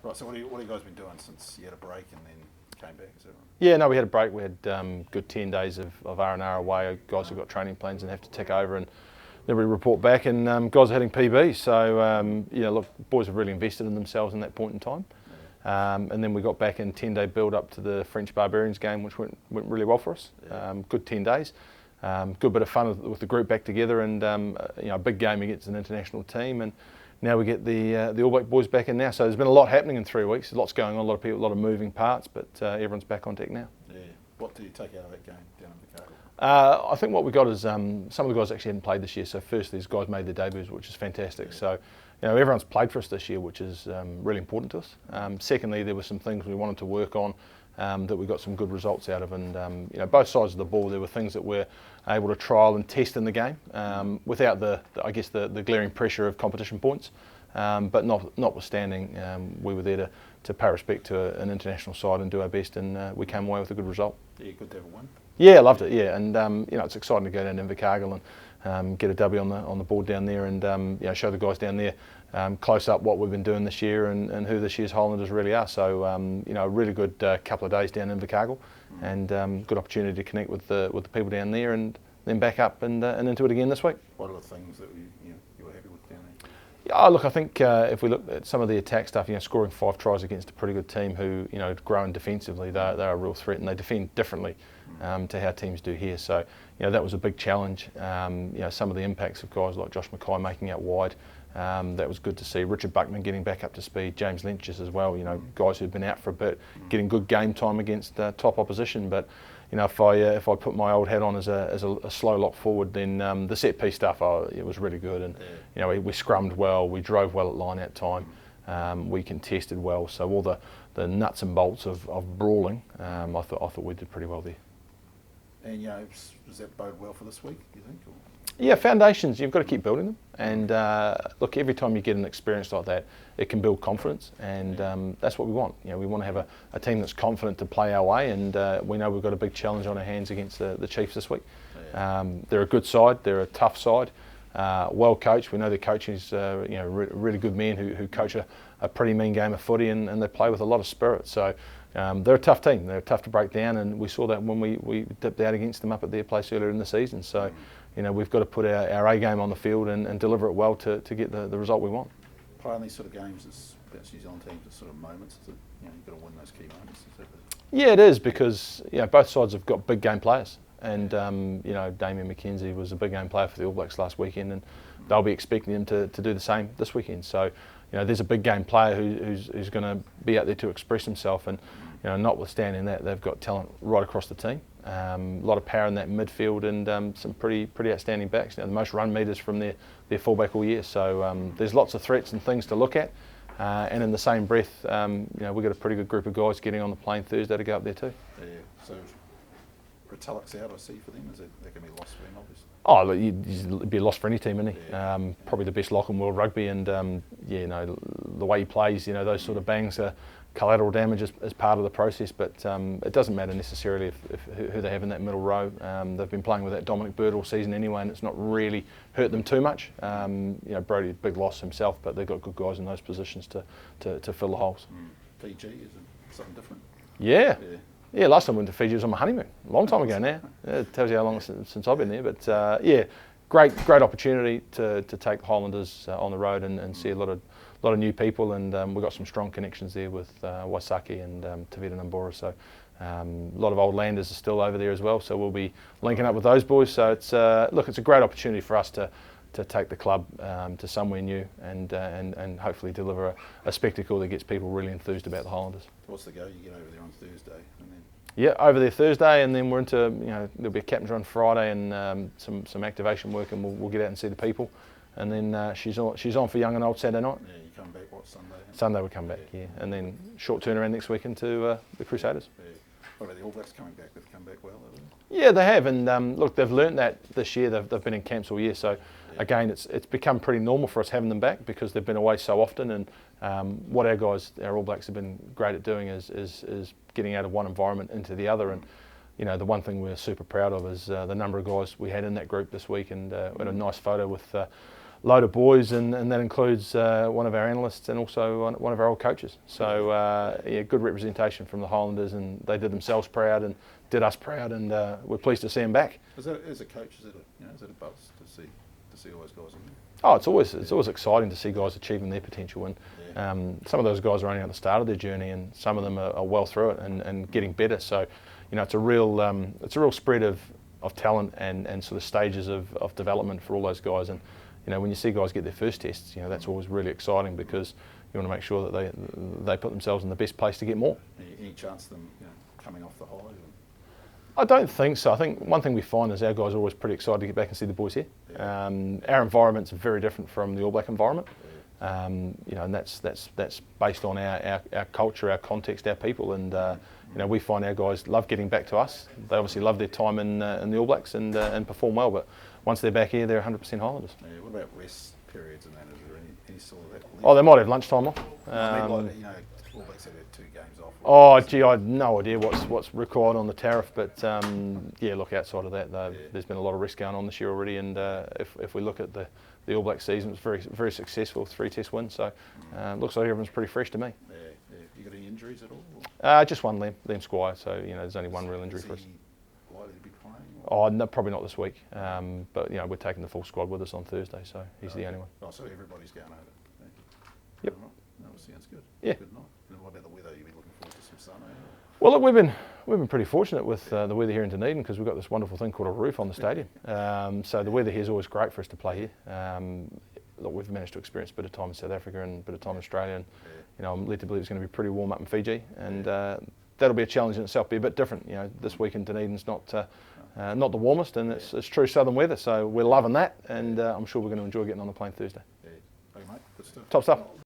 Right, so what have you guys been doing since you had a break and then came back? Is that right? Yeah, no, we had a break. We had good 10 days of R&R away. Guys have got training plans and have to tick over, and then we report back, and guys are hitting PB. So, look, boys have really invested in themselves in that point in time. And then we got back in 10-day build up to the French Barbarians game, which went really well for us. Good 10 days. Good bit of fun with the group back together, and a big game against an international team. And now we get the All Black boys back in now. So there's been a lot happening in 3 weeks. Lots going on, a lot of people, a lot of moving parts, but everyone's back on deck now. Yeah. What do you take out of that game down in the I think what we got is some of the guys actually hadn't played this year. So first, these guys made their debuts, which is fantastic. Yeah. So everyone's played for us this year, which is really important to us. Secondly, there were some things we wanted to work on that we got some good results out of, and both sides of the ball, there were things that we're able to trial and test in the game without the glaring pressure of competition points. But notwithstanding, we were there to pay respect to an international side and do our best, and we came away with a good result. Yeah, good to have a win. Yeah, I loved it. Yeah, and it's exciting to go down to Invercargill and get a W on the board down there, and show the guys down there close up what we've been doing this year and who this year's Highlanders really are. So a really good couple of days down in Invercargill, and good opportunity to connect with the people down there, and then back up and into it again this week. What are the things that you were happy with down there? Yeah, look, I think if we look at some of the attack stuff, scoring 5 tries against a pretty good team who, growing defensively, they're a real threat, and they defend differently to how teams do here. So, that was a big challenge. Some of the impacts of guys like Josh Mackay making out wide, that was good to see. Richard Buckman getting back up to speed, James Lynch's as well, guys who've been out for a bit, getting good game time against top opposition. But, if I put my old hat on as a slow lock forward, then the set piece stuff, it was really good. And, we scrummed well, we drove well at line out time, we contested well. So all the nuts and bolts of brawling, I thought we did pretty well there. And does that bode well for this week, you think? Or? Yeah, foundations, you've got to keep building them. And look, every time you get an experience like that, it can build confidence, and that's what we want. We want to have a team that's confident to play our way, and we know we've got a big challenge on our hands against the Chiefs this week. They're a good side, they're a tough side, well coached. We know the coaches, really good men who coach a pretty mean game of footy, and they play with a lot of spirit. So they're a tough team. They're tough to break down, and we saw that when we dipped out against them up at their place earlier in the season. So, we've got to put our A game on the field and deliver it well to get the result we want. Playing these sort of games is about New Zealand teams are sort of moments. Is it, you've got to win those key moments. Yeah, it is, because both sides have got big game players, and Damien McKenzie was a big game player for the All Blacks last weekend, and they'll be expecting him to do the same this weekend. So, there's a big game player who's going to be out there to express himself, and notwithstanding that, they've got talent right across the team. A lot of power in that midfield, and some pretty outstanding backs. The most run meters from their fullback all year. So there's lots of threats and things to look at. And in the same breath, we've got a pretty good group of guys getting on the plane Thursday to go up there too. Yeah. So Retallick's out, I see, for them. Is that going to be lost for them, obviously? Oh, look, it'd be a loss for any team, isn't he? Yeah. Probably the best lock in world rugby, and the way he plays, those sort of bangs are collateral damage as part of the process, but it doesn't matter necessarily who they have in that middle row. They've been playing with that Dominic Bird all season anyway, and it's not really hurt them too much. Brody, big loss himself, but they've got good guys in those positions to fill the holes. Fiji, is it something different? Yeah, last time I went to Fiji was on my honeymoon, a long time ago now. It tells you how long since I've been there, but great opportunity to take the Highlanders on the road and see a lot of new people, and we've got some strong connections there with Waisaki and Tavita Nambora. So a lot of old landers are still over there as well, so we'll be linking up with those boys. So it's it's a great opportunity for us to take the club to somewhere new and hopefully deliver a spectacle that gets people really enthused about the Highlanders. What's the go? You get over there on Thursday, and then? Yeah, over there Thursday, and then we're into there'll be a captain's run Friday and some activation work, and we'll get out and see the people, and then she's on for young and old Saturday night. Yeah, you come back Sunday? Sunday we come back, and then short turnaround next week into the Crusaders. Yeah. What about the All Blacks coming back? They've come back well, haven't they? Yeah, they have, and look, they've learnt that this year. They've been in camps all year, so again, it's become pretty normal for us having them back because they've been away so often. And what our All Blacks have been great at doing is getting out of one environment into the other. And the one thing we're super proud of is the number of guys we had in that group this week, and we had a nice photo with load of boys, and that includes one of our analysts and also one of our old coaches. So yeah, good representation from the Highlanders, and they did themselves proud and did us proud, and we're pleased to see them back. As a coach, is it a buzz to see all those guys in there? Oh, it's always exciting to see guys achieving their potential, and some of those guys are only at the start of their journey, and some of them are well through it and getting better. So, it's a real spread of talent and sort of stages of development for all those guys. And when you see guys get their first tests, that's always really exciting, because you want to make sure that they put themselves in the best place to get more. Any chance of them coming off the high? I don't think so. I think one thing we find is our guys are always pretty excited to get back and see the boys here. Our environment's very different from the All Black environment, and that's based on our culture, our context, our people, and we find our guys love getting back to us. They obviously love their time in the All Blacks and perform well, but once they're back here, they're 100% Highlanders. Yeah, what about rest periods and that? Is there any sort of that? Oh, they might have lunchtime off. All Blacks have had 2 games off. Oh, gee, I have no idea what's required on the tariff, but yeah, look, outside of that, there's been a lot of risk going on this year already, and if we look at the All Black season, it's very, very successful, 3 test wins, so looks like everyone's pretty fresh to me. Yeah. You got any injuries at all? Just one, Liam Squire, so there's only one real injury for us. Likely to be playing? Oh, no, probably not this week, but we're taking the full squad with us on Thursday, so he's the only one. Oh, so everybody's going over. Yep. No, sounds good. Yeah. Good night. And what about the weather? You'll be looking forward to some sun, eh? Well, look, we've been pretty fortunate with the weather here in Dunedin, because we've got this wonderful thing called a roof on the stadium. So the weather here is always great for us to play here. Look, we've managed to experience a bit of time in South Africa and a bit of time in Australia, and I'm led to believe it's going to be pretty warm up in Fiji, and that'll be a challenge in itself. Be a bit different. This week in Dunedin's not the warmest, and it's true southern weather, so we're loving that, and I'm sure we're going to enjoy getting on the plane Thursday. Yeah. Okay, mate. Good stuff. Top stuff.